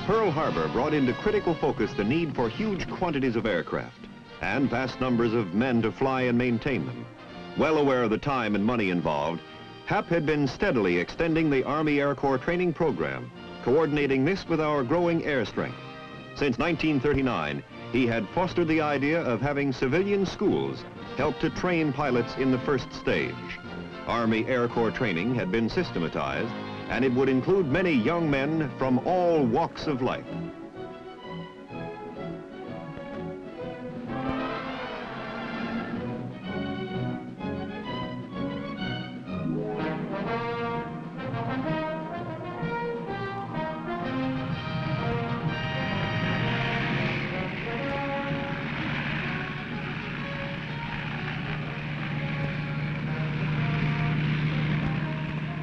Pearl Harbor brought into critical focus the need for huge quantities of aircraft and vast numbers of men to fly and maintain them. Well aware of the time and money involved, HAP had been steadily extending the Army Air Corps training program, coordinating this with our growing air strength. Since 1939, he had fostered the idea of having civilian schools help to train pilots in the first stage. Army Air Corps training had been systematized, and it would include many young men from all walks of life.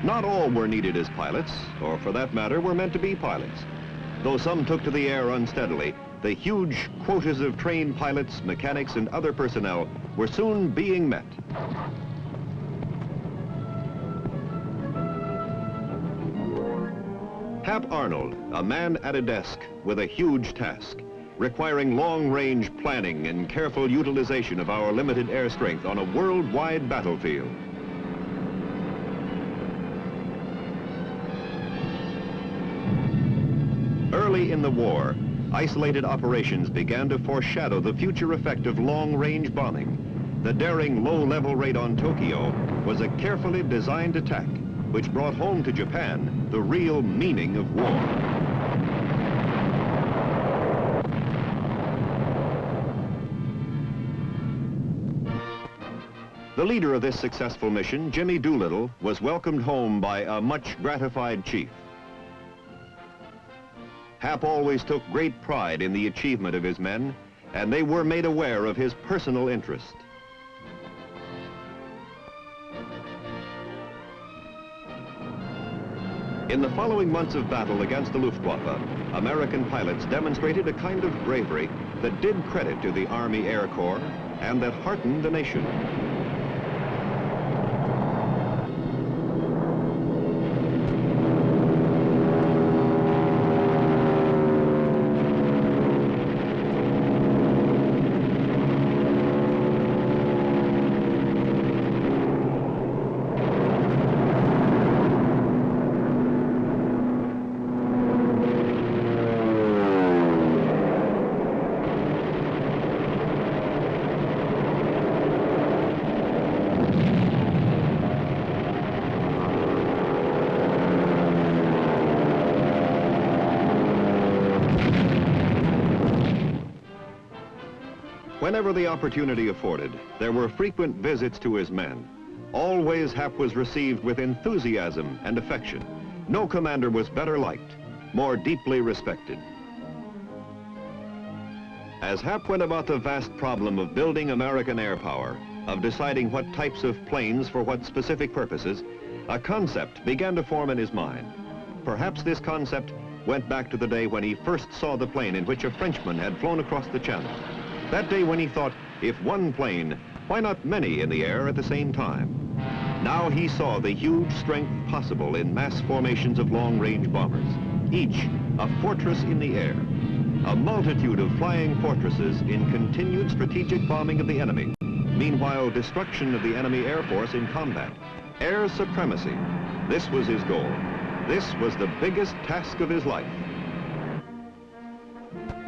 Not all were needed as pilots, or for that matter, were meant to be pilots. Though some took to the air unsteadily, the huge quotas of trained pilots, mechanics, and other personnel were soon being met. Hap Arnold, a man at a desk with a huge task, requiring long-range planning and careful utilization of our limited air strength on a worldwide battlefield. Early in the war, isolated operations began to foreshadow the future effect of long-range bombing. The daring low-level raid on Tokyo was a carefully designed attack which brought home to Japan the real meaning of war. The leader of this successful mission, Jimmy Doolittle, was welcomed home by a much gratified chief. Hap always took great pride in the achievement of his men, and they were made aware of his personal interest. In the following months of battle against the Luftwaffe, American pilots demonstrated a kind of bravery that did credit to the Army Air Corps and that heartened the nation. Whenever the opportunity afforded, there were frequent visits to his men. Always Hap was received with enthusiasm and affection. No commander was better liked, more deeply respected. As Hap went about the vast problem of building American air power, of deciding what types of planes for what specific purposes, a concept began to form in his mind. Perhaps this concept went back to the day when he first saw the plane in which a Frenchman had flown across the channel. That day when he thought, if one plane, why not many in the air at the same time? Now he saw the huge strength possible in mass formations of long-range bombers, each a fortress in the air, a multitude of flying fortresses in continued strategic bombing of the enemy. Meanwhile, destruction of the enemy air force in combat. Air supremacy. This was his goal. This was the biggest task of his life.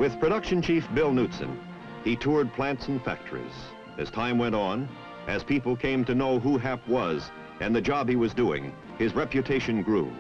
With Production Chief Bill Knudsen, he toured plants and factories. As time went on, as people came to know who Hap was and the job he was doing, his reputation grew.